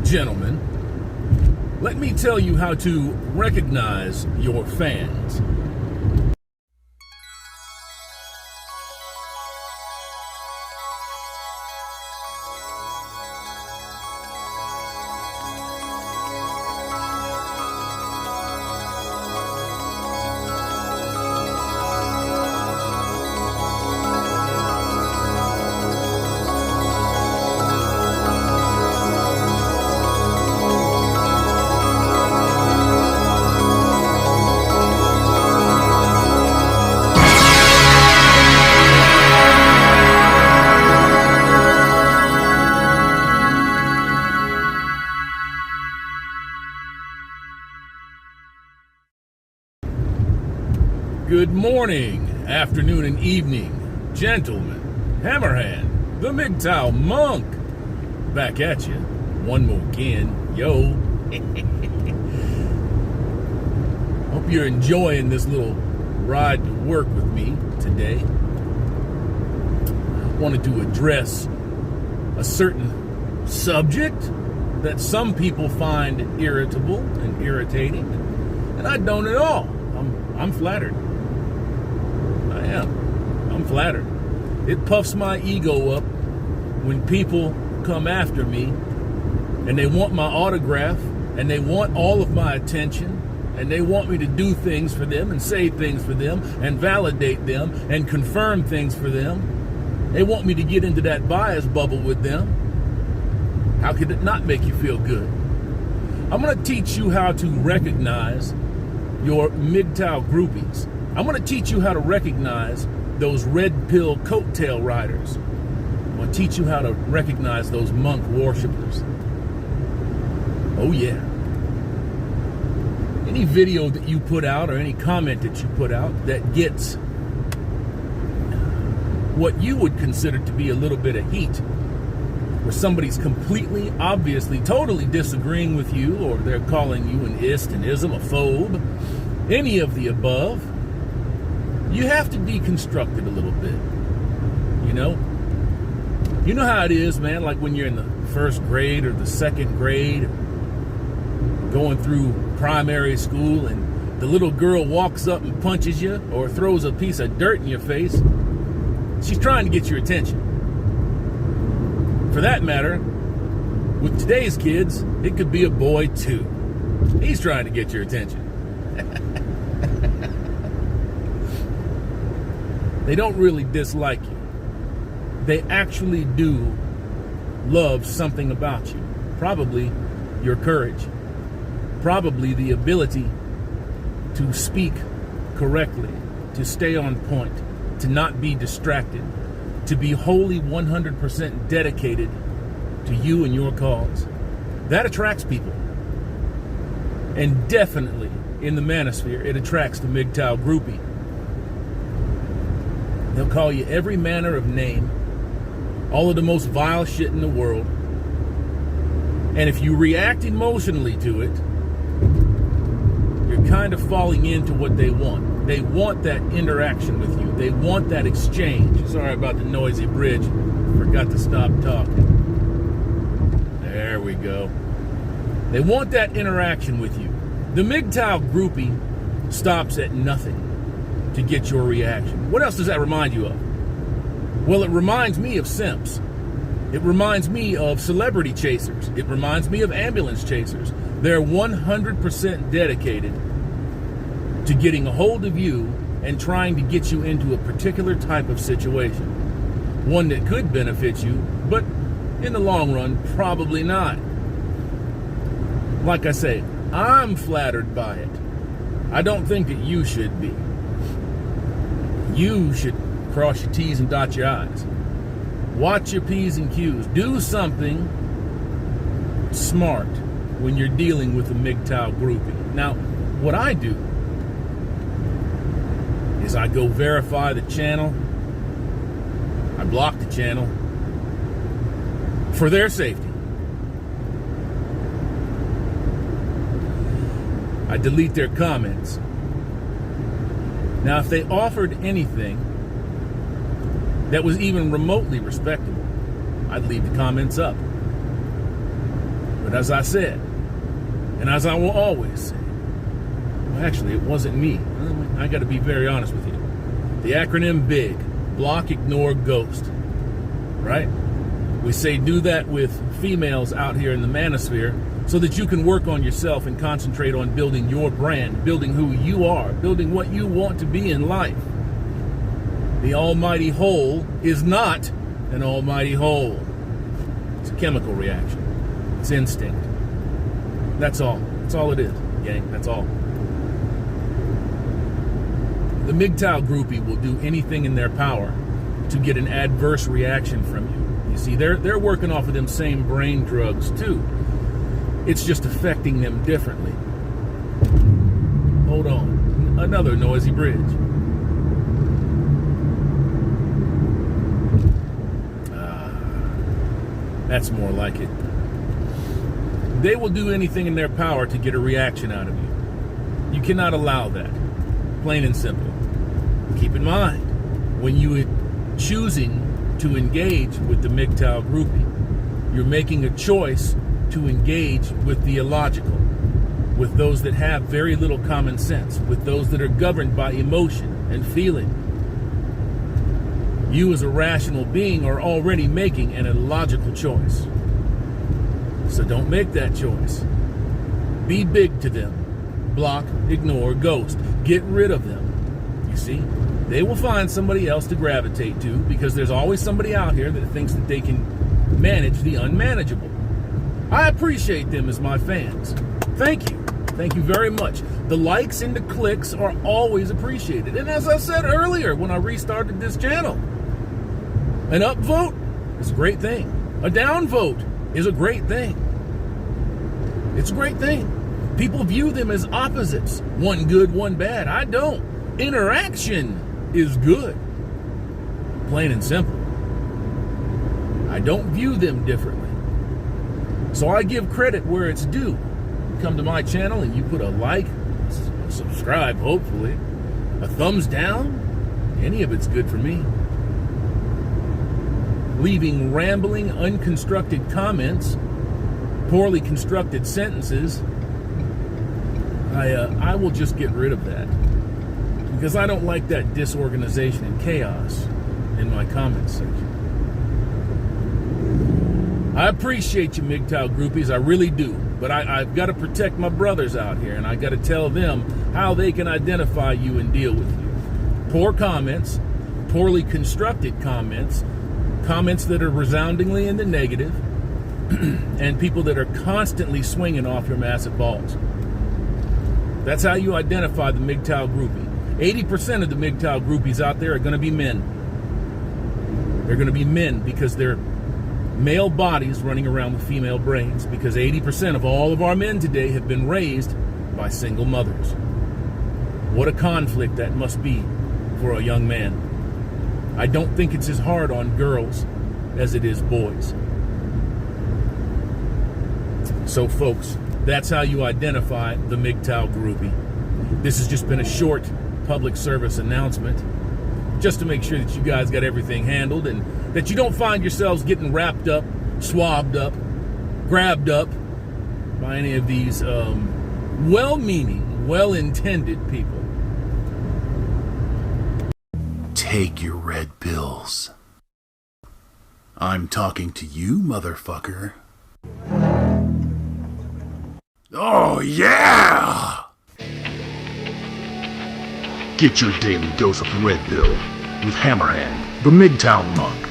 gentlemen, let me tell you how to recognize your fans. Good morning, afternoon, and evening, gentlemen, Hammerhand, the Mgtow Monk, back at you, one more again, yo. Hope you're enjoying this little ride to work with me today. I wanted to address a certain subject that some people find irritable and irritating, and I don't at all. I'm flattered. I'm flattered. It puffs my ego up when people come after me and they want my autograph and they want all of my attention and they want me to do things for them and say things for them and validate them and confirm things for them. They want me to get into that bias bubble with them. How could it not make you feel good? I'm going to teach you how to recognize your Mgtow groupies. I'm going to teach you how to recognize those red pill coattail riders. I'm going to teach you how to recognize those monk worshipers. Oh yeah. Any video that you put out or any comment that you put out that gets what you would consider to be a little bit of heat, where somebody's completely, obviously, totally disagreeing with you, or they're calling you an ist, an ism, a phobe, any of the above, you have to deconstruct it a little bit, you know? You know how it is, man, like when you're in the first grade or the second grade, going through primary school, and the little girl walks up and punches you or throws a piece of dirt in your face. She's trying to get your attention. For that matter, with today's kids, it could be a boy too. He's trying to get your attention. They don't really dislike you. They actually do love something about you. Probably your courage. Probably the ability to speak correctly, to stay on point, to not be distracted, to be wholly 100% dedicated to you and your cause. That attracts people. And definitely in the manosphere, it attracts the Mgtow Groupie. They'll call you every manner of name, all of the most vile shit in the world. And if you react emotionally to it, you're kind of falling into what they want. They want that interaction with you. They want that exchange. Sorry about the noisy bridge. Forgot to stop talking. There we go. They want that interaction with you. The Mgtow Groupie stops at nothing to get your reaction. What else does that remind you of? Well, it reminds me of simps. It reminds me of celebrity chasers. It reminds me of ambulance chasers. They're 100% dedicated to getting a hold of you and trying to get you into a particular type of situation. One that could benefit you, but in the long run, probably not. Like I say, I'm flattered by it. I don't think that you should be. You should cross your T's and dot your I's. Watch your P's and Q's. Do something smart when you're dealing with a Mgtow groupie. Now, what I do is I go verify the channel. I block the channel for their safety. I delete their comments. Now, if they offered anything that was even remotely respectable, I'd leave the comments up. But as I said, and as I will always say, well, actually, it wasn't me. I got to be very honest with you. The acronym BIG, block, ignore, ghost. Right? We say do that with females out here in the manosphere so that you can work on yourself and concentrate on building your brand, building who you are, building what you want to be in life. The almighty whole is not an almighty whole. It's a chemical reaction. It's instinct. That's all. That's all it is, gang. That's all. The MGTOW Groupie will do anything in their power to get an adverse reaction from you. You see, they're working off of them same brain drugs too. It's just affecting them differently. Hold on. Another noisy bridge. That's more like it. They will do anything in their power to get a reaction out of you. You cannot allow that. Plain and simple. Keep in mind, when you are choosing to engage with the Mgtow Groupie, you're making a choice to engage with the illogical, with those that have very little common sense, with those that are governed by emotion and feeling. You as a rational being are already making an illogical choice. So don't make that choice. Be big to them. Block, ignore, ghost. Get rid of them. You see, they will find somebody else to gravitate to because there's always somebody out here that thinks that they can manage the unmanageable. I appreciate them as my fans. Thank you. Thank you very much. The likes and the clicks are always appreciated. And as I said earlier when I restarted this channel, an upvote is a great thing. A downvote is a great thing. It's a great thing. People view them as opposites. One good, one bad. I don't. Interaction is good. Plain and simple. I don't view them differently. So I give credit where it's due. You come to my channel and you put a like, subscribe, hopefully, a thumbs down, any of it's good for me. Leaving rambling, unconstructed comments, poorly constructed sentences, I will just get rid of that. Because I don't like that disorganization and chaos in my comments section. I appreciate you, Mgtow Groupies, I really do. But I've got to protect my brothers out here, and I got to tell them how they can identify you and deal with you. Poor comments, poorly constructed comments, comments that are resoundingly in the negative, and people that are constantly swinging off your massive balls. That's how you identify the Mgtow Groupie. 80% of the Mgtow Groupies out there are going to be men. They're going to be men because they're male bodies running around with female brains, because 80% of all of our men today have been raised by single mothers. What a conflict that must be for a young man. I don't think it's as hard on girls as it is boys. So folks, that's how you identify the Mgtow Groupie. This has just been a short public service announcement, just to make sure that you guys got everything handled and that you don't find yourselves getting wrapped up, swabbed up, grabbed up by any of these well-meaning, well-intended people. Take your red pills. I'm talking to you, motherfucker. Oh, yeah! Get your daily dose of red pill with Hammerhand, the MGTOW Monk.